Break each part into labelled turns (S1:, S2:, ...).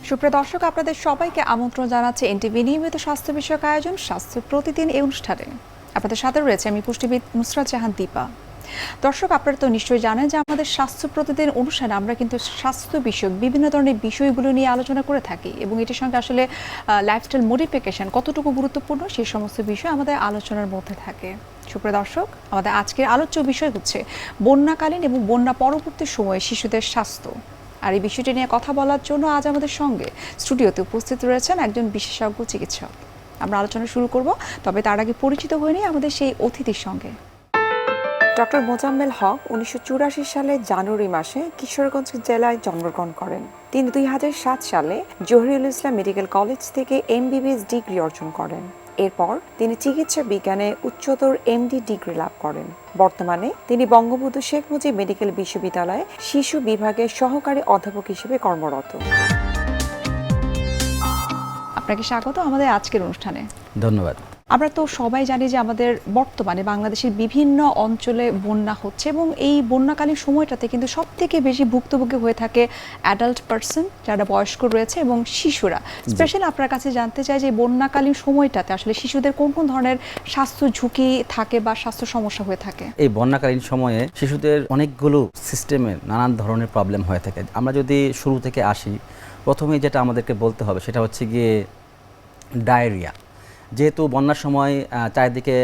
S1: সুপ্রিয় দর্শক, আপনাদের সবাইকে আমন্ত্রণ জানাচ্ছে এনটিভি নিয়মিত স্বাস্থ্য বিষয়ক আয়োজন স্বাস্থ্য প্রতিদিন এই অনুষ্ঠানে। আপনাদের সাথে রয়েছে আমি পুষ্টিবিদ নুসরাত জাহান দীপা। দর্শক, আপনারা তো নিশ্চয়ই জানেন যে আমাদের স্বাস্থ্য প্রতিদিন অনুষ্ঠানে আমরা কিন্তু স্বাস্থ্য বিষয়ক বিভিন্ন ধরনের বিষয়গুলো নিয়ে আলোচনা করে থাকি এবং এটির সঙ্গে আসলে লাইফস্টাইল মডিফিকেশন কতটুকু গুরুত্বপূর্ণ সেই সমস্ত বিষয় আমাদের আলোচনার মধ্যে থাকে। সুপ্রিয় দর্শক, আমাদের আজকের আলোচ্য বিষয় হচ্ছে বন্যাকালীন এবং বন্যা পরবর্তী সময়ে শিশুদের স্বাস্থ্য। আর এই বিষয়টি নিয়ে কথা বলার জন্য আজ আমাদের সঙ্গে স্টুডিওতে উপস্থিত রয়েছেন একজন বিশেষজ্ঞ চিকিৎসক। আমরা আলোচনা শুরু করব, তবে তার আগে পরিচিত হয়ে নিই আমাদের সেই অতিথির সঙ্গে। ডক্টর মোজাম্মেল হক 1984 সালে জানুয়ারি মাসে কিশোরগঞ্জ জেলায় জন্মগ্রহণ করেন। তিনি 2007 সালে জহিরুল ইসলাম মেডিকেল কলেজ থেকে এমবিবিএস ডিগ্রি অর্জন করেন। এরপর তিনি চিকিৎসা বিজ্ঞানে উচ্চতর এমডি ডিগ্রি লাভ করেন। বর্তমানে তিনি বঙ্গবন্ধু শেখ মুজিব মেডিকেল বিশ্ববিদ্যালয়ে শিশু বিভাগের সহকারী অধ্যাপক হিসেবে কর্মরত। আপনাকে স্বাগত আমাদের আজকের অনুষ্ঠানে।
S2: ধন্যবাদ।
S1: আমরা তো সবাই জানি যে আমাদের বর্তমানে বাংলাদেশের বিভিন্ন অঞ্চলে বন্যা হচ্ছে এবং এই বন্যাকালীন সময়টাতে কিন্তু সব থেকে বেশি ভুক্তভোগী হয়ে থাকে অ্যাডাল্ট পার্সন, যারা বয়স্ক রয়েছে, এবং শিশুরা। স্পেশালি আপনার কাছে জানতে চাই যে বন্যাকালীন সময়টাতে আসলে শিশুদের কোন কোন ধরনের স্বাস্থ্য ঝুঁকি থাকে বা স্বাস্থ্য সমস্যা হয়ে থাকে।
S2: এই বন্যাকালীন সময়ে শিশুদের অনেকগুলো সিস্টেমের নানান ধরনের প্রবলেম হয়ে থাকে। আমরা যদি শুরু থেকে আসি, প্রথমে যেটা আমাদেরকে বলতে হবে সেটা হচ্ছে গিয়ে ডায়রিয়া। যেহেতু বন্যার সময় চারিদিকে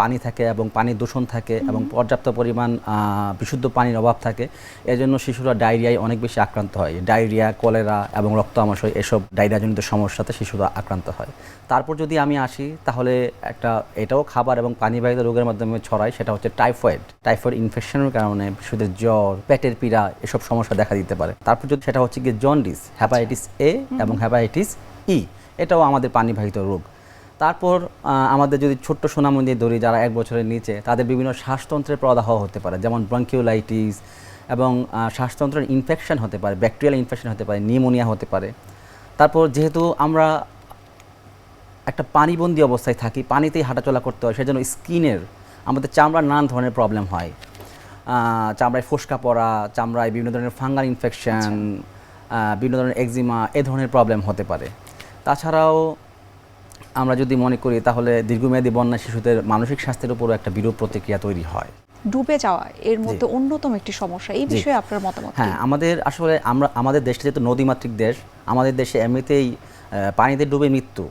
S2: পানি থাকে এবং পানির দূষণ থাকে এবং পর্যাপ্ত পরিমাণ বিশুদ্ধ পানির অভাব থাকে, এজন্য শিশুরা ডায়রিয়ায় অনেক বেশি আক্রান্ত হয়। ডায়রিয়া, কলেরা এবং রক্ত আমাশয় এসব ডায়রিয়াজনিত সমস্যাতে শিশুরা আক্রান্ত হয়। তারপর যদি আমি আসি, তাহলে এটাও খাবার এবং পানিবাহিত রোগের মাধ্যমে ছড়ায়, সেটা হচ্ছে টাইফয়েড ইনফেকশনের কারণে শিশুদের জ্বর, পেটের পীড়া এসব সমস্যা দেখা দিতে পারে। তারপর যদি সেটা হচ্ছে গিয়ে জন্ডিস, হেপাটাইটিস এ এবং হেপাটাইটিস ই, এটাও আমাদের পানিবাহিত রোগ। তারপর আমাদের যদি ছোট্ট সোনামণি ধরি, যারা 1 বছরের নিচে, তাদের বিভিন্ন শ্বাসতন্ত্রের প্রদাহ হতে পারে, যেমন ব্রঙ্কিওলাইটিস, এবং শ্বাসতন্ত্রের ইনফেকশন হতে পারে, ব্যাকটেরিয়াল ইনফেকশন হতে পারে, নিউমোনিয়া হতে পারে। তারপর যেহেতু আমরা একটা পানিবন্দী অবস্থায় থাকি, পানিতেই হাঁটাচলা করতে হয়, সেজন্য স্কিনের, আমাদের চামড়ার নানান ধরনের প্রবলেম হয়। চামড়ায় ফোসকা পড়া, চামড়ায় বিভিন্ন ধরনের ফাঙ্গাল ইনফেকশন, বিভিন্ন ধরনের একজিমা, এ ধরনের প্রবলেম হতে পারে। তাছাড়াও আমরা যদি মনে করি, তাহলে দীর্ঘমেয়াদী বন্যা শিশুদের মানসিক স্বাস্থ্যের উপরও একটা বিরূপ প্রতিক্রিয়া তৈরি হয়।
S1: ডুবে যাওয়া এর মধ্যে অন্যতম একটি সমস্যা, এই বিষয়ে আপনার মতামত?
S2: হ্যাঁ, আমাদের দেশটা যেহেতু নদীমাতৃক দেশ, আমাদের দেশে এমনিতেই পানিতে ডুবে মৃত্যু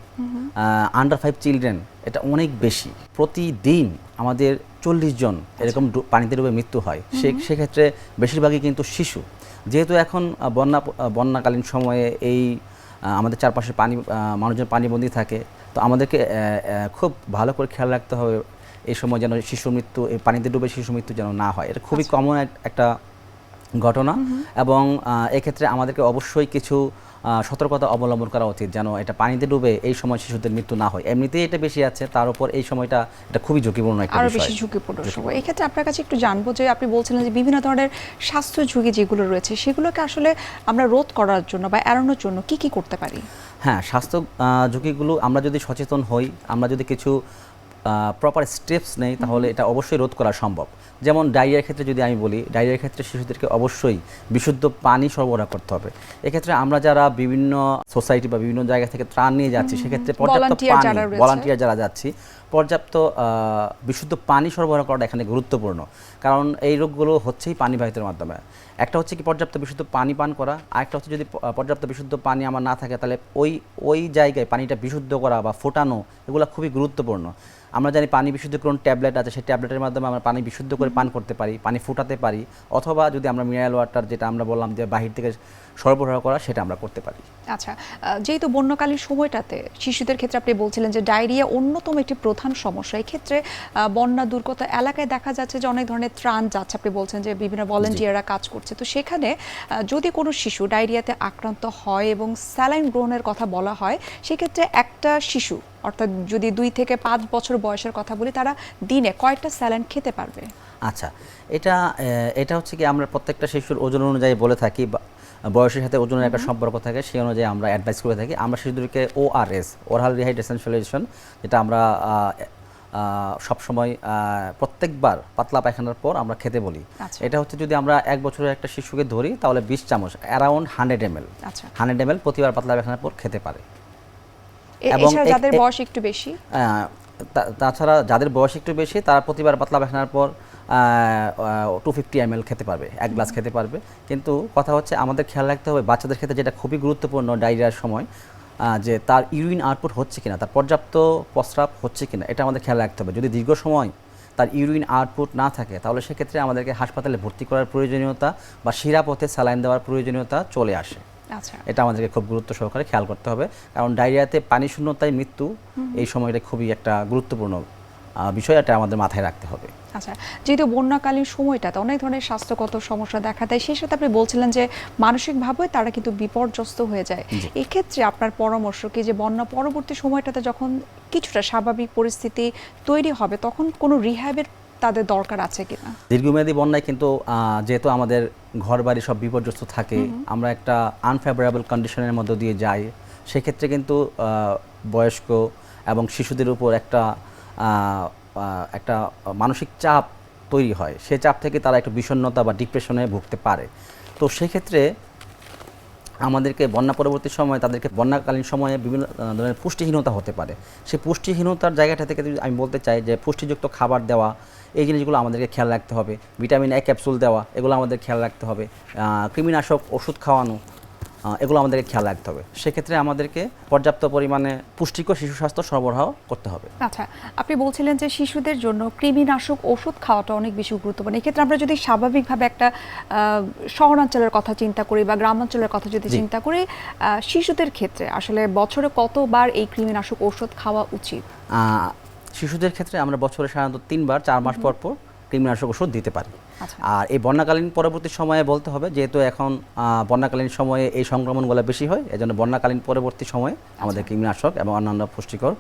S2: আন্ডার 5 চিলড্রেন এটা অনেক বেশি। প্রতিদিন আমাদের 40 জন এরকম পানিতে ডুবে মৃত্যু হয়। সেক্ষেত্রে বেশিরভাগই কিন্তু শিশু। যেহেতু এখন বন্যাকালীন সময়ে এই আমাদের চারপাশে মানুষজন পানিবন্দী থাকে, তো আমাদেরকে খুব ভালো করে খেয়াল রাখতে হবে এই সময় যেন শিশু মৃত্যু, এই পানিতে ডুবে শিশু মৃত্যু যেন না হয়। এটা খুবই কমন একটা ঘটনা, এবং এক্ষেত্রে আমাদেরকে অবশ্যই কিছু সতর্কতা অবলম্বন করা উচিত, যেন এটা পানিতে ডুবে এই সময় শিশুদের মৃত্যু না হয়। এমনিতেই এটা বেশি আছে, তার উপর এই সময়টা এটা খুবই ঝুঁকিপূর্ণ একটা বিষয়, আরো বেশি
S1: ঝুঁকিপূর্ণ সময়। এই ক্ষেত্রে আপনার কাছে একটু জানবো যে আপনি বলছিলেন যে বিভিন্ন ধরনের স্বাস্থ্য ঝুঁকি যেগুলো রয়েছে, সেগুলোকে আসলে আমরা রোধ করার জন্য বা এড়ানোর জন্য কি কি করতে পারি?
S2: হ্যাঁ, স্বাস্থ্য ঝুঁকিগুলো আমরা যদি সচেতন হই, আমরা যদি কিছু প্রপার স্টেপস নেই, তাহলে এটা অবশ্যই রোধ করা সম্ভব। যেমন ডায়রিয়ার ক্ষেত্রে যদি আমি বলি, ডায়রিয়ার ক্ষেত্রে শিশুদেরকে অবশ্যই বিশুদ্ধ পানি সরবরাহ করতে হবে। এক্ষেত্রে আমরা যারা বিভিন্ন সোসাইটি বা বিভিন্ন জায়গা থেকে ত্রাণ নিয়ে যাচ্ছি, সেক্ষেত্রে পর্যাপ্ত পানি, ভলান্টিয়ার যারা যাচ্ছি, পর্যাপ্ত বিশুদ্ধ পানি সরবরাহ করাটা এখানে গুরুত্বপূর্ণ। কারণ এই রোগগুলো হচ্ছেই পানিবাহিতের মাধ্যমে। একটা হচ্ছে কি পর্যাপ্ত বিশুদ্ধ পানি পান করা, আরেকটা হচ্ছে যদি পর্যাপ্ত বিশুদ্ধ পানি আমার না থাকে, তাহলে ওই জায়গায় পানিটা বিশুদ্ধ করা বা ফোটানো, এগুলো খুবই গুরুত্বপূর্ণ। আমরা জানি পানি বিশুদ্ধকরণ ট্যাবলেট আছে, সেই ট্যাবলেটের মাধ্যমে আমরা পানি বিশুদ্ধ করে পান করতে পারি, পানি ফুটাতে পারি, অথবা যদি আমরা মিনারেল ওয়াটার, যেটা আমরা বললাম যে বাহির থেকে সরবরাহ করা, সেটা আমরা করতে পারি।
S1: আচ্ছা, যেহেতু বন্যাকালীন সময়টাতে শিশুদের ক্ষেত্রে আপনি বলছিলেন যে ডায়রিয়া অন্যতম একটি প্রধান সমস্যা, এই ক্ষেত্রে বন্যা দুর্গত এলাকায় দেখা যাচ্ছে যে অনেক ধরনের ত্রাণ যাচ্ছে, আপনি বলছেন যে বিভিন্ন ভলান্টিয়াররা কাজ করছে, তো সেখানে যদি কোনো শিশু ডায়রিয়াতে আক্রান্ত হয় এবং স্যালাইন গ্রহণের কথা বলা হয়, সেক্ষেত্রে একটা শিশু, অর্থাৎ যদি 2 থেকে 5 বছর বয়সের কথা বলি, তারা দিনে কয়টা স্যালাইন খেতে পারবে?
S2: আচ্ছা, এটা হচ্ছে কি আমরা প্রত্যেকটা শিশুর ওজন অনুযায়ী বলে থাকি, বয়সের সাথে ওজনের একটা সম্পর্ক থাকে, সেই অনুযায়ী আমরা অ্যাডভাইস করে থাকি। আমরা শিশুদেরকে ORS, ওরাল রিহাইড্রেশন সলিউশন, যেটা আমরা সবসময় প্রত্যেকবার পাতলা পায়খানার পর আমরা খেতে বলি।
S1: আচ্ছা।
S2: এটা হচ্ছে যদি আমরা 1 বছরের একটা শিশুকে ধরি তাহলে 20 চামচ অ্যারাউন্ড 100 ml
S1: আচ্ছা।
S2: 100 ml প্রতিবার পাতলা পায়খানার পর খেতে পারে। এবং
S1: এছাড়া যাদের বয়স একটু বেশি,
S2: তাছাড়া যাদের বয়স একটু বেশি তারা প্রতিবার পাতলা পায়খানার পর 250 ml খেতে পারবে, 1 গ্লাস খেতে পারবে। কিন্তু কথা হচ্ছে আমাদের খেয়াল রাখতে হবে বাচ্চাদের ক্ষেত্রে যেটা খুবই গুরুত্বপূর্ণ ডায়রিয়ার সময়, যে তার ইউরিন আউটপুট হচ্ছে কিনা, তার পর্যাপ্ত প্রস্রাব হচ্ছে কিনা, এটা আমাদের খেয়াল রাখতে হবে। যদি দীর্ঘ সময় তার ইউরিন আউটপুট না থাকে তাহলে সেক্ষেত্রে আমাদেরকে হাসপাতালে ভর্তি করার প্রয়োজনীয়তা বা শিরাপথে স্যালাইন দেওয়ার প্রয়োজনীয়তা চলে আসে।
S1: আচ্ছা।
S2: এটা আমাদেরকে খুব গুরুত্ব সহকারে খেয়াল করতে হবে, কারণ ডায়রিয়াতে পানি শূন্যতায় মৃত্যু এই সময়টা খুবই একটা গুরুত্বপূর্ণ বিষয়, এটা আমাদের মাথায় রাখতে হবে।
S1: আচ্ছা, যেহেতু বন্যাকালীন সময়টাতে অনেক ধরনের স্বাস্থ্যগত সমস্যা দেখা দেয়, সেই সাথে আপনি বলছিলেন যে মানসিকভাবে তারা কিন্তু বিপর্যস্ত হয়ে যায়। এক্ষেত্রে আপনার পরামর্শ কি যে বন্যা পরবর্তী সময়টাতে যখন কিছুটা স্বাভাবিক পরিস্থিতি তৈরি হবে তখন কোনো রিহ্যাবের তাদের দরকার আছে কিনা?
S2: দীর্ঘমেয়াদী বন্যায় কিন্তু যেহেতু আমাদের ঘর বাড়ি সব বিপর্যস্ত থাকে, আমরা একটা আনফেভারেবল কন্ডিশনের মধ্য দিয়ে যাই, সেক্ষেত্রে কিন্তু বয়স্ক এবং শিশুদের উপর একটা মানসিক চাপ তৈরি হয়। সে চাপ থেকে তারা একটু বিষণ্ণতা বা ডিপ্রেশনে ভুগতে পারে। তো সেক্ষেত্রে আমাদেরকে বন্যা পরবর্তী সময়ে তাদেরকে বন্যাকালীন সময়ে বিভিন্ন ধরনের পুষ্টিহীনতা হতে পারে। সেই পুষ্টিহীনতার জায়গাটা থেকে যদি আমি বলতে চাই যে পুষ্টিযুক্ত খাবার দেওয়া, এই জিনিসগুলো আমাদেরকে খেয়াল রাখতে হবে। ভিটামিন এ ক্যাপসুল দেওয়া, এগুলো আমাদের খেয়াল রাখতে হবে। কৃমিনাশক ওষুধ খাওয়ানো, এগুলো আমাদেরকে খেয়াল রাখতে হবে। সেক্ষেত্রে আমাদেরকে পর্যাপ্ত পরিমাণে পুষ্টিকর শিশু স্বাস্থ্য সরবরাহ করতে হবে।
S1: আচ্ছা, আপনি বলছিলেন যে শিশুদের জন্য কৃমিনাশক ওষুধ খাওয়াটা অনেক বেশি গুরুত্বপূর্ণ। এক্ষেত্রে আমরা যদি স্বাভাবিকভাবে একটা শহরাঞ্চলের কথা চিন্তা করি বা গ্রামাঞ্চলের কথা যদি চিন্তা করি, শিশুদের ক্ষেত্রে আসলে বছরে কতবার এই কৃমিনাশক ওষুধ খাওয়া উচিত?
S2: শিশুদের ক্ষেত্রে আমরা বছরে সাধারণত 3 বার 4 মাস পর পর কৃমিনাশক ওষুধ দিতে পারি।
S1: আচ্ছা।
S2: আর এই বন্যাকালীন পরবর্তী সময়ে বলতে হবে, যেহেতু এখন বন্যাকালীন সময়ে এই সংক্রমণগুলো বেশি হয়, এজন্য বন্যাকালীন পরবর্তী সময়ে আমাদের কৃমিনাশক এবং অন্যান্য পুষ্টিকর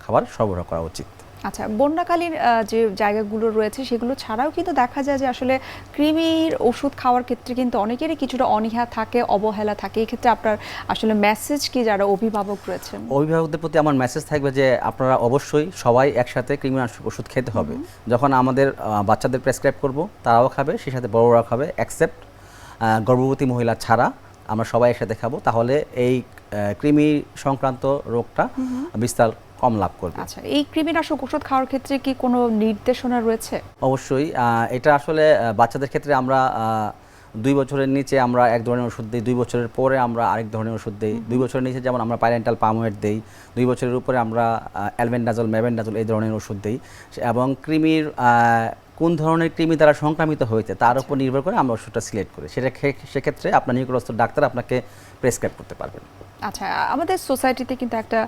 S2: খাবার সরবরাহ করা উচিত।
S1: আচ্ছা, বন্যাকালীন যে জায়গাগুলো রয়েছে সেগুলো ছাড়াও কিন্তু দেখা যায় যে আসলে কৃমির ওষুধ খাওয়ার ক্ষেত্রে কিন্তু অনেকেরই কিছুটা অনীহা থাকে, অবহেলা থাকে। এই ক্ষেত্রে আপনার আসলে মেসেজ কি যারা অভিভাবক রয়েছেন?
S2: অভিভাবকদের প্রতি আমার মেসেজ থাকবে যে আপনারা অবশ্যই সবাই একসাথে কৃমিনাশক ওষুধ খেতে হবে। যখন আমাদের বাচ্চাদের প্রেসক্রাইব করব তারাও খাবে, সেই সাথে বড়রাও খাবে, এক্সেপ্ট গর্ভবতী মহিলা ছাড়া আমরা সবাই একসাথে খাবো। তাহলে এই কৃমি সংক্রান্ত রোগটা বিস্তার কম লাভ করবে।
S1: আচ্ছা, এই কৃমিনাশক ওষুধ খাওয়ার ক্ষেত্রে কি কোনো নির্দেশনা রয়েছে?
S2: অবশ্যই এটা আসলে বাচ্চাদের ক্ষেত্রে আমরা 2 বছরের নিচে আমরা এক ধরনের ওষুধ দিই, 2 বছরের পরে আমরা আরেক ধরনের ওষুধ দিই। 2 বছরের নিচে যেমন আমরা প্যারেন্টাল পামোয়েট দিই, 2 বছরের উপরে আমরা অ্যালবেন্ডাজল, মেবেন্ডাজল এই ধরনের ওষুধ দিই। এবং কৃমির কোন ধরনের কৃমি দ্বারা সংক্রামিত হয়েছে তার উপর নির্ভর করে আমরা ওষুধটা সিলেক্ট করি। সেক্ষেত্রে আপনার নিকটস্থ ডাক্তার আপনাকে প্রেসক্রাইব করতে পারবেন।
S1: আচ্ছা, আমাদের সোসাইটিতে কিন্তু একটা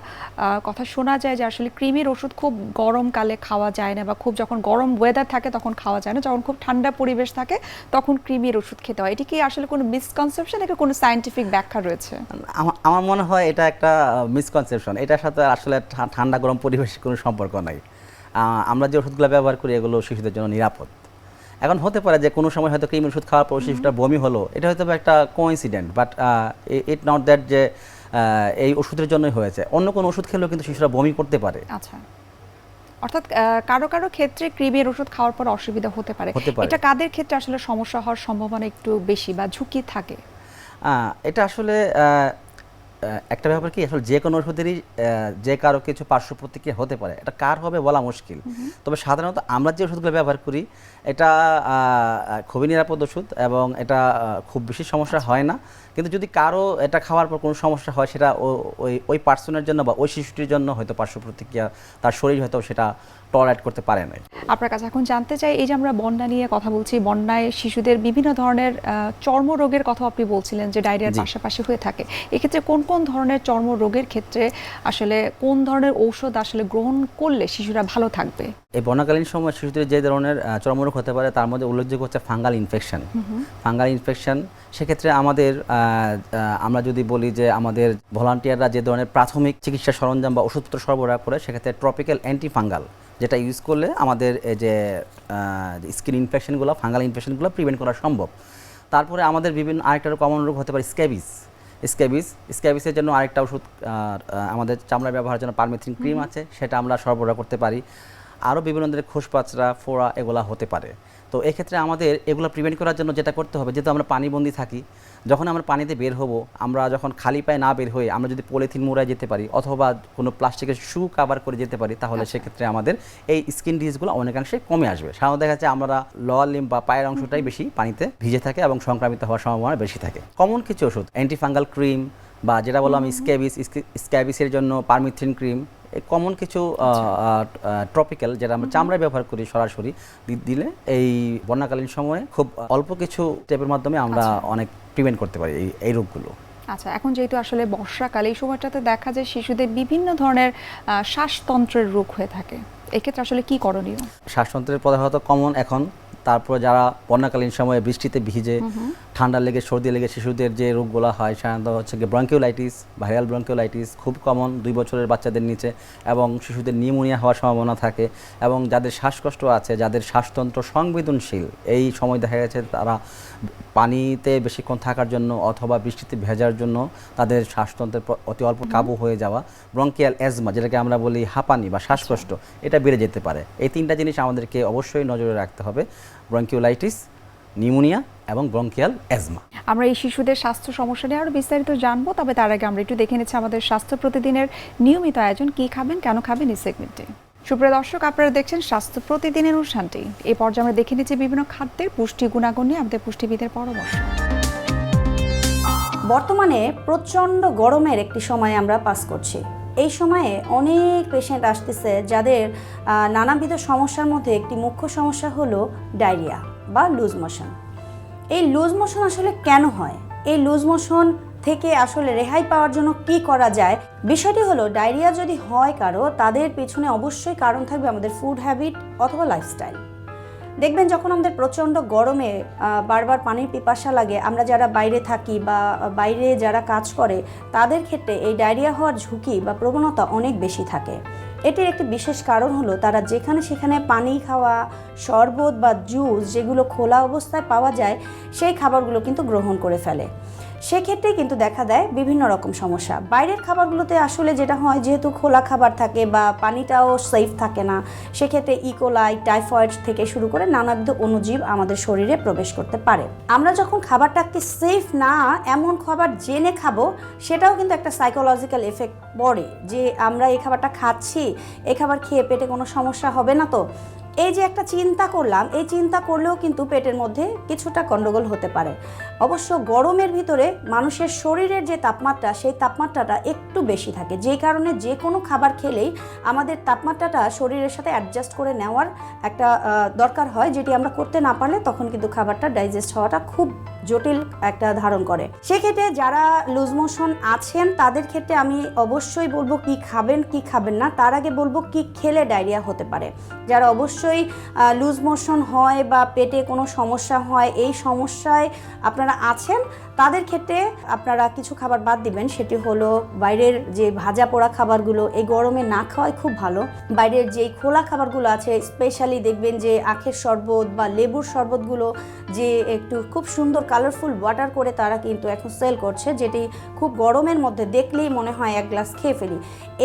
S1: কথা শোনা যায় যে আসলে কৃমির ওষুধ খুব গরমকালে খাওয়া যায় না, বা খুব যখন গরম ওয়েদার থাকে তখন খাওয়া যায় না, যখন খুব ঠান্ডা পরিবেশ থাকে তখন কৃমির ওষুধ খেতে হয়। এটি কি আসলে কোনো মিসকনসেপশন, নাকি কোনো সায়েন্টিফিক ব্যাখ্যা রয়েছে?
S2: আমার মনে হয় এটা একটা মিসকনসেপশন। এটার সাথে আসলে ঠান্ডা গরম পরিবেশের কোনো সম্পর্ক নাই। আমরা যে ওষুধগুলো ব্যবহার করি এগুলো শিশুদের জন্য নিরাপদ। এখন হতে পারে যে কোনো সময় হয়তো কৃমির ওষুধ খাওয়ার পর শিশুটা বমি হলো, এটা হয়তো একটা coincident, but it not that যে এই ওষুধের জন্যই হয়েছে। অন্য কোনো ওষুধ খেলেও কিন্তু শিশুরা বমি করতে পারে।
S1: আচ্ছা, অর্থাৎ কারো কারো ক্ষেত্রে কৃমির ওষুধ খাওয়ার পর অসুবিধা হতে পারে। এটা কাদের ক্ষেত্রে আসলে সমস্যা হওয়ার সম্ভাবনা একটু বেশি বা ঝুঁকি থাকে?
S2: এটা আসলে একটা ব্যাপার কি, আসলে যে কোনো ওষুধেরই যে কারো কিছু পার্শ্ব প্রতিক্রিয়া হতে পারে, এটা কার হবে বলা মুশকিল। তবে সাধারণত আমরা যে ওষুধগুলো ব্যবহার করি এটা খুবই নিরাপদ ওষুধ এবং এটা খুব বেশি সমস্যা হয় না। কিন্তু যদি কারো এটা খাওয়ার পর কোনো সমস্যা হয়, সেটা ওই পার্সনের জন্য বা ওই শিশুটির জন্য হয়তো পার্শ্ব প্রতিক্রিয়া, তার শরীর হয়তো সেটা টলারেট করতে পারে না।
S1: আপনার কাছে এখন জানতে চাই, এই যে আমরা বন্যা নিয়ে কথা বলছি, বন্যায় শিশুদের বিভিন্ন ধরনের চর্মরোগের কথা আপনি বলছিলেন যে ডায়রিয়ার পাশাপাশি হয়ে থাকে। এক্ষেত্রে কোন কোন ধরনের চর্মরোগের ক্ষেত্রে আসলে কোন ধরনের ঔষধ আসলে গ্রহণ করলে শিশুরা ভালো থাকবে?
S2: এই বন্যাকালীন সময় শিশুদের যে ধরনের চর্মরোগ হতে পারে তার মধ্যে উল্লেখযোগ্য হচ্ছে ফাঙ্গাল ইনফেকশন। ফাঙ্গাল ইনফেকশন সেক্ষেত্রে আমরা যদি বলি যে আমাদের ভলান্টিয়াররা যে ধরনের প্রাথমিক চিকিৎসা সরঞ্জাম বা ওষুধপত্র সরবরাহ করে, সেক্ষেত্রে ট্রপিক্যাল অ্যান্টিফাঙ্গাল যেটা ইউজ করলে আমাদের এই যে স্কিন ইনফেকশনগুলো, ফাঙ্গাল ইনফেকশনগুলো প্রিভেন্ট করা সম্ভব। তারপরে আমাদের বিভিন্ন আরেকটা কমন রোগ হতে পারে স্ক্যাবিসের জন্য আরেকটা ওষুধ আমাদের চামড়া ব্যবহারের জন্য পারমেথ্রিন ক্রিম আছে, সেটা আমরা সরবরাহ করতে পারি। আরও বিভিন্ন ধরনের খোসপাচড়া, ফোড়া এগুলা হতে পারে। তো এক্ষেত্রে আমাদের এগুলো প্রিভেন্ট করার জন্য যেটা করতে হবে, যেহেতু আমরা পানিবন্দী থাকি, যখন আমরা পানিতে বের হব, আমরা যখন খালি পায়ে না বের হয়ে আমরা যদি পলিথিন মুড়ায় যেতে পারি অথবা কোনো প্লাস্টিকের শু কাভার করে যেতে পারি, তাহলে সেক্ষেত্রে আমাদের এই স্কিন ডিজিজগুলো অনেকাংশে কমে আসবে। সাধারণত দেখা যাচ্ছে আমরা লোয়ার লিম্ব বা পায়ের অংশটাই বেশি পানিতে ভিজে থাকে এবং সংক্রামিত হওয়ার সম্ভাবনা বেশি থাকে। কমন কিছু ওষুধ, অ্যান্টিফাঙ্গাল ক্রিম বা যেটা বললাম স্ক্যাবিসের জন্য পারমিথ্রিন ক্রিম, কমন কিছু ট্রপিক্যাল যেটা আমরা চামড়ায় ব্যবহার করি সরাসরি দিলে এই বন্যাকালীন সময়ে খুব অল্প কিছু স্টেপের মাধ্যমে আমরা অনেক প্রিভেন্ট করতে পারি এই রোগগুলো।
S1: আচ্ছা, এখন যেহেতু আসলে বর্ষাকাল, এই সময়টাতে দেখা যায় শিশুদের বিভিন্ন ধরনের শ্বাসতন্ত্রের রোগ হয়ে থাকে, এক্ষেত্রে আসলে কি করণীয়?
S2: শ্বাসতন্ত্রের প্রধানত কমন এখন, তারপর যারা বন্যাকালীন সময়ে বৃষ্টিতে ভিজে ঠান্ডা লেগে সর্দি লেগে শিশুদের যে রোগগুলো হয় সাধারণত হচ্ছে গিয়ে ব্রঙ্কিওলাইটিস, ভাইরাল ব্রঙ্কিওলাইটিস খুব কমন 2 বছরের বাচ্চাদের নিচে, এবং শিশুদের নিউমোনিয়া হওয়ার সম্ভাবনা থাকে। এবং যাদের শ্বাসকষ্ট আছে, যাদের শ্বাসতন্ত্র সংবেদনশীল, এই সময় দেখা গেছে তারা পানিতে বেশিক্ষণ থাকার জন্য অথবা বৃষ্টিতে ভেজার জন্য তাদের শ্বাসতন্ত্রের অতি অল্প কাবু হয়ে যাওয়া, ব্রঙ্কিয়াল অ্যাজমা যেটাকে আমরা বলি হাঁপানি বা শ্বাসকষ্ট, এটা বেড়ে যেতে পারে। এই 3টা জিনিস আমাদেরকে অবশ্যই নজরে রাখতে হবে, ব্রঙ্কিওলাইটিস, নিউমোনিয়া এবং ব্রঙ্কিয়াল অ্যাজমা।
S1: আমরা এই শিশুদের স্বাস্থ্য সমস্যা নিয়ে আরও বিস্তারিত জানবো, তবে তার আগে আমরা একটু দেখে নিচ্ছি আমাদের স্বাস্থ্য প্রতিদিনের নিয়মিত আয়োজন কি খাবেন কেন খাবেন এই সেগমেন্টে। সুপ্রিয় দর্শক, আপনারা দেখছেন স্বাস্থ্য প্রতিদিনের অনুষ্ঠানটি। এই পর্যায়ে আমরা দেখে নিচ্ছি বিভিন্ন খাদ্যের পুষ্টি গুণাগুণ নিয়ে আমাদের পুষ্টিবিদের পরামর্শ।
S3: বর্তমানে প্রচণ্ড গরমের একটি সময় আমরা পাস করছি। এই সময়ে অনেক পেশেন্ট আসতেছে যাদের নানাবিধ সমস্যার মধ্যে একটি মুখ্য সমস্যা হলো ডায়রিয়া বা লুজ মোশন। এই লুজ মোশন আসলে কেন হয়? এই লুজ মোশন থেকে আসলে রেহাই পাওয়ার জন্য কি করা যায়? বিষয়টি হলো, ডায়রিয়া যদি হয় কারো, তাদের পেছনে অবশ্যই কারণ থাকবে আমাদের ফুড হ্যাবিট অথবা লাইফস্টাইল। দেখবেন যখন আমাদের প্রচণ্ড গরমে বারবার পানির পিপাসা লাগে, আমরা যারা বাইরে থাকি বা বাইরে যারা কাজ করে, তাদের ক্ষেত্রে এই ডায়রিয়া হওয়ার ঝুঁকি বা প্রবণতা অনেক বেশি থাকে। এটির একটি বিশেষ কারণ হলো তারা যেখানে সেখানে পানি খাওয়া, শরবত বা জুস যেগুলো খোলা অবস্থায় পাওয়া যায় সেই খাবারগুলো কিন্তু গ্রহণ করে ফেলে। সেক্ষেত্রে কিন্তু দেখা দেয় বিভিন্ন রকম সমস্যা। বাইরের খাবারগুলোতে আসলে যেটা হয়, যেহেতু খোলা খাবার থাকে বা পানিটাও সেফ থাকে না, সেক্ষেত্রে ইকোলাই, টাইফয়েড থেকে শুরু করে নানাবিধ অণুজীব আমাদের শরীরে প্রবেশ করতে পারে। আমরা যখন খাবারটাকে সেফ না এমন খাবার জেনে খাবো, সেটাও কিন্তু একটা সাইকোলজিক্যাল এফেক্ট পড়ে যে আমরা এই খাবারটা খাচ্ছি, এই খাবার খেয়ে পেটে কোনো সমস্যা হবে না তো। এই যে একটা চিন্তা করলাম, এই চিন্তা করলেও কিন্তু পেটের মধ্যে কিছুটা গন্ডগোল হতে পারে। অবশ্য গরমের ভিতরে মানুষের শরীরের যে তাপমাত্রা, সেই তাপমাত্রাটা একটু বেশি থাকে, যেই কারণে যে কোনো খাবার খেলেই আমাদের তাপমাত্রাটা শরীরের সাথে অ্যাডজাস্ট করে নেওয়ার একটা দরকার হয়, যেটি আমরা করতে না পারলে তখন কিন্তু খাবারটা ডাইজেস্ট হওয়াটা খুব জটিল একটা ধারণ করে। সেক্ষেত্রে যারা লুজ মোশন আছেন তাদের ক্ষেত্রে আমি অবশ্যই বলবো কি খাবেন কি খাবেন না, তার আগে বলবো কি খেলে ডায়রিয়া হতে পারে। যারা অবশ্যই লুজ মোশন হয় বা পেটে কোনো সমস্যা হয়, এই সমস্যায় আপনারা আছেন, তাদের ক্ষেত্রে আপনারা কিছু খাবার বাদ দিবেন। সেটি হলো বাইরের যে ভাজা পোড়া খাবারগুলো এই গরমে না খাওয়াই খুব ভালো। বাইরের যেই খোলা খাবারগুলো আছে, স্পেশালি দেখবেন যে আখের শরবত বা লেবুর শরবতগুলো যে একটু খুব সুন্দর কালারফুল ওয়াটার করে তারা কিন্তু এখন সেল করছে, যেটি খুব গরমের মধ্যে দেখলেই মনে হয় এক গ্লাস খেয়ে ফেলি।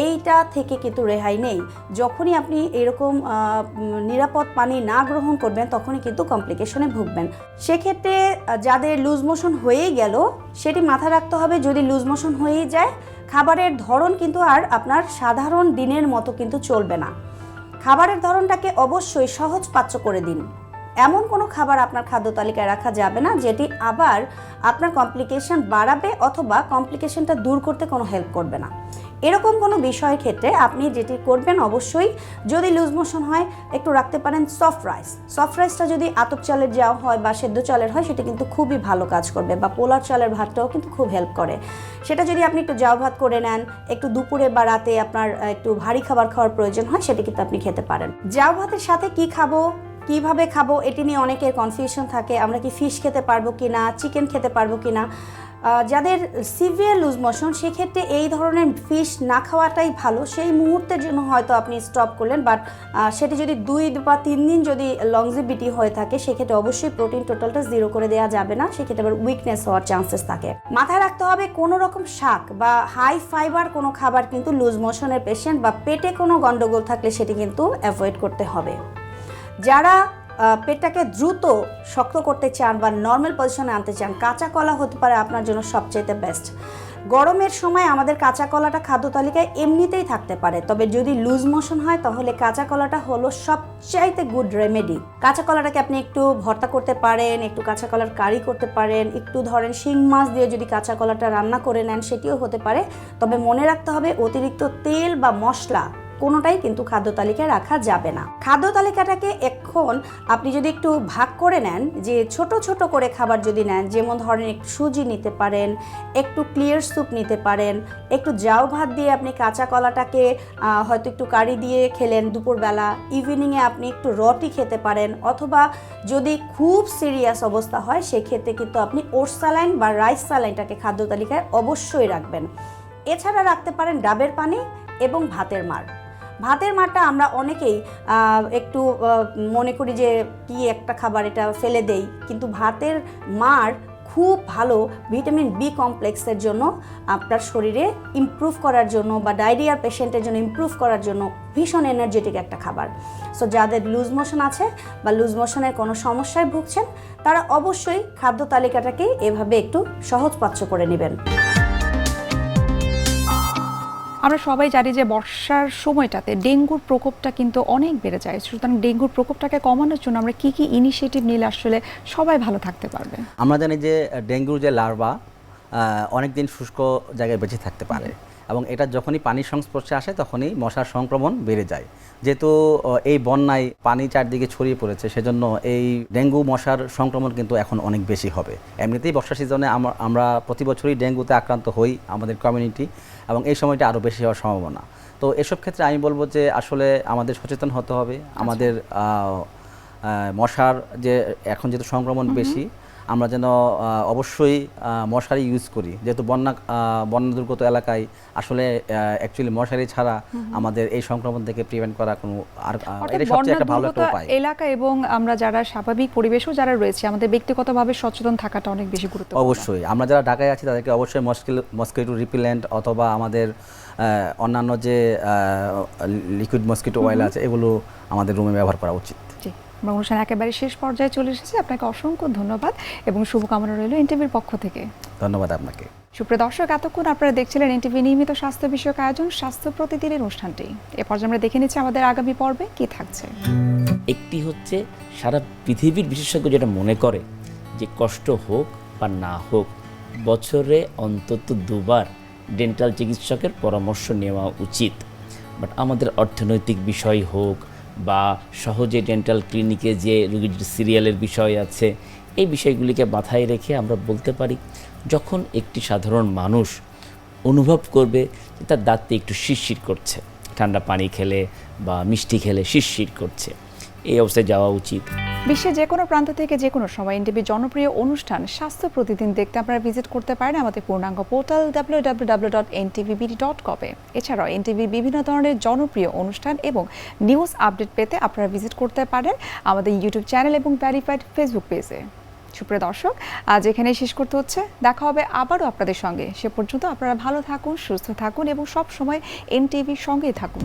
S3: এইটা থেকে কিন্তু রেহাই নেই। যখনই আপনি এরকম নিরাপদ পানি না গ্রহণ করবেন, তখনই কিন্তু কমপ্লিকেশনে ভুগবেন। সেক্ষেত্রে যাদের লুজ মোশন হয়েই গেল, সেটি মাথায় রাখতে হবে, যদি লুজ মোশন হয়েই যায়, খাবারের ধরন কিন্তু আর আপনার সাধারণ দিনের মতো কিন্তু চলবে না। খাবারের ধরনটাকে অবশ্যই সহজপাচ্য করে দিন। এমন কোনো খাবার আপনার খাদ্য তালিকায় রাখা যাবে না যেটি আবার আপনার কমপ্লিকেশন বাড়াবে অথবা কমপ্লিকেশনটা দূর করতে কোনো হেল্প করবে না। এরকম কোনো বিষয়ের ক্ষেত্রে আপনি যেটি করবেন, অবশ্যই যদি লুজ মোশন হয় একটু রাখতে পারেন সফট রাইস। সফট রাইসটা যদি আতপ চালের যাওয়া হয় বা সেদ্ধ চালের হয়, সেটা কিন্তু খুবই ভালো কাজ করবে, বা পোলার চালের ভাতটাও কিন্তু খুব হেল্প করে। সেটা যদি আপনি একটু জাউ ভাত করে নেন, একটু দুপুরে বা রাতে আপনার একটু ভারী খাবার খাওয়ার প্রয়োজন হয়, সেটা কিন্তু আপনি খেতে পারেন। জাউ ভাতের সাথে কি খাবো, কিভাবে খাবো, এটি নিয়ে অনেকের কনফিউশন থাকে। আমরা কি ফিশ খেতে পারবো কিনা, চিকেন খেতে পারবো কিনা। যাদের সিভিয়ার লুজ মোশন সেক্ষেত্রে এই ধরনের ফিশ না খাওয়াটাই ভালো। সেই মুহূর্তের জন্য হয়তো আপনি স্টপ করলেন, বাট সেটি যদি 2 বা 3 দিন যদি লংজিভিটি হয়ে থাকে সেক্ষেত্রে অবশ্যই প্রোটিন টোটালটা 0 করে দেওয়া যাবে না, সেক্ষেত্রে আবার উইকনেস হওয়ার চান্সেস থাকে। মাথায় রাখতে হবে কোনো রকম শাক বা হাই ফাইবার কোনো খাবার কিন্তু লুজ মোশনের পেশেন্ট বা পেটে কোনো গন্ডগোল থাকলে সেটি কিন্তু অ্যাভয়েড করতে হবে। যারা পেটটাকে দ্রুত শক্ত করতে চান বা নর্মাল পজিশনে আনতে চান, কাঁচা কলা হতে পারে আপনার জন্য সবচেয়ে বেস্ট। গরমের সময় আমাদের কাঁচা কলাটা খাদ্য তালিকায় এমনিতেই থাকতে পারে, তবে যদি লুজ মোশন হয় তাহলে কাঁচা কলাটা হলো সবচাইতে গুড রেমেডি। কাঁচা কলাটাকে আপনি একটু ভর্তা করতে পারেন, একটু কাঁচা কলার কারি করতে পারেন, একটু ধরেন শিং মাছ দিয়ে যদি কাঁচা কলাটা রান্না করে নেন সেটিও হতে পারে। তবে মনে রাখতে হবে অতিরিক্ত তেল বা মশলা কোনোটাই কিন্তু খাদ্য তালিকায় রাখা যাবে না। খাদ্য তালিকাটাকে এখন আপনি যদি একটু ভাগ করে নেন, যে ছোট ছোট করে খাবার যদি নেন, যেমন ধরেন একটু সুজি নিতে পারেন, একটু ক্লিয়ার স্যুপ নিতে পারেন, একটু জাউ ভাত দিয়ে আপনি কাঁচা কলাটাকে হয়তো একটু কারি দিয়ে খেলেন দুপুরবেলা, ইভিনিংয়ে আপনি একটু রুটি খেতে পারেন, অথবা যদি খুব সিরিয়াস অবস্থা হয় সেক্ষেত্রে কিন্তু আপনি ওটস স্যালাইন বা রাইস স্যালাইনটাকে খাদ্য তালিকায় অবশ্যই রাখবেন। এছাড়া রাখতে পারেন ডাবের পানি এবং ভাতের মাড়। ভাতের মাড়টা আমরা অনেকেই একটু মনে করি যে কি একটা খাবার, এটা ফেলে দেই, কিন্তু ভাতের মাড় খুব ভালো ভিটামিন বি কমপ্লেক্সের জন্য, আপনার শরীরে ইমপ্রুভ করার জন্য বা ডায়রিয়ার পেশেন্টের জন্য ইমপ্রুভ করার জন্য ভীষণ এনার্জেটিক একটা খাবার। সো যাদের লুজ মোশন আছে বা লুজ মোশনের কোনো সমস্যায় ভুগছেন তারা অবশ্যই খাদ্য তালিকাটাকে এভাবে একটু সহজপাচ্য করে নেবেন।
S1: আমরা সবাই জানি যে বর্ষার সময়টাতে ডেঙ্গুর প্রকোপটা কিন্তু অনেক বেড়ে যায়, সুতরাং ডেঙ্গুর প্রকোপটাকে কমানোর জন্য আমরা কি কি ইনিশিয়েটিভ নিলে আসলে সবাই ভালো থাকতে পারবে?
S2: আমরা জানি যে ডেঙ্গুর যে লার্ভা অনেক দিন শুষ্ক জায়গায় বেঁচে থাকতে পারে, এবং এটা যখনই পানির সংস্পর্শে আসে তখনই মশার সংক্রমণ বেড়ে যায়। যেহেতু এই বন্যায় পানি চারদিকে ছড়িয়ে পড়েছে, সেজন্য এই ডেঙ্গু মশার সংক্রমণ কিন্তু এখন অনেক বেশি হবে। এমনিতেই বর্ষা সিজনে আমরা প্রতি বছরই ডেঙ্গুতে আক্রান্ত হই আমাদের কমিউনিটি, এবং এই সময়টা আরও বেশি হওয়ার সম্ভাবনা। তো এসব ক্ষেত্রে আমি বলবো যে আসলে আমাদের সচেতন হতে হবে। আমাদের মশার যে এখন যেহেতু সংক্রমণ বেশি, আমরা যেন অবশ্যই মশারি ইউজ করি, যেহেতু বন্যা দুর্গত এলাকায় আসলে অ্যাকচুয়ালি মশারি ছাড়া আমাদের এই সংক্রমণ থেকে প্রিভেন্ট করা কোনো এটা সবচেয়ে একটা ভালো একটা উপায়।
S1: এলাকা এবং আমরা যারা স্বাভাবিক পরিবেশও যারা রয়েছে আমাদের ব্যক্তিগতভাবে সচেতন থাকাটা অনেক বেশি গুরুত্বপূর্ণ।
S2: অবশ্যই আমরা যারা ঢাকায় আছি তাদেরকে অবশ্যই মসকিটো রিপিলেন্ট অথবা আমাদের অন্যান্য যে লিকুইড মসকিটো অয়েল আছে এগুলো আমাদের রুমে ব্যবহার করা উচিত।
S1: আমরা অনুষ্ঠান একেবারে শেষ পর্যায়ে চলে এসেছি। আপনাকে অসংখ্য ধন্যবাদ এবং শুভকামনা রইল এনটিভির পক্ষ থেকে।
S2: ধন্যবাদ আপনাকে।
S1: সুপ্রিয় দর্শক, এতক্ষণ আপনারা দেখছিলেন এনটিভি নিয়মিত স্বাস্থ্য বিষয়ক আয়োজন স্বাস্থ্য প্রতিদিনের অনুষ্ঠানটি। এ পর্যায়ে আমরা দেখে নিচ্ছি আমাদের আগামী পর্বে কি থাকছে।
S4: একটি হচ্ছে সারা পৃথিবীর বিশেষজ্ঞ যেটা মনে করে যে কষ্ট হোক বা না হোক বছরে অন্তত 2 বার ডেন্টাল চিকিৎসকের পরামর্শ নেওয়া উচিত। বাট আমাদের অর্থনৈতিক বিষয় হোক বা সহজে ডেন্টাল ক্লিনিকে যে রোগীর সিরিয়ালের বিষয় আছে, এই বিষয়গুলিকে মাথায় রেখে আমরা বলতে পারি যখন একটি সাধারণ মানুষ অনুভব করবে যে তার দাঁতে একটু শিরশির করছে, ঠান্ডা পানি খেলে বা মিষ্টি খেলে শিরশির করছে, এই অবস্থায় যাওয়া উচিত।
S1: বিশ্বের যে কোনো প্রান্ত থেকে যে কোনো সময় এনটিভির জনপ্রিয় অনুষ্ঠান স্বাস্থ্য প্রতিদিন দেখতে আপনারা ভিজিট করতে পারেন আমাদের পূর্ণাঙ্গ পোর্টাল www.ntvbd.com এ। এছাড়াও এনটিভির বিভিন্ন ধরনের জনপ্রিয় অনুষ্ঠান এবং নিউজ আপডেট পেতে আপনারা ভিজিট করতে পারেন আমাদের ইউটিউব চ্যানেল এবং ভেরিফাইড ফেসবুক পেজে। সুপ্রিয় দর্শক, আজ এখানে শেষ করতে হচ্ছে। দেখা হবে আবারও আপনাদের সঙ্গে। সে পর্যন্ত আপনারা ভালো থাকুন, সুস্থ থাকুন এবং সব সময় এনটিভির সঙ্গেই থাকুন।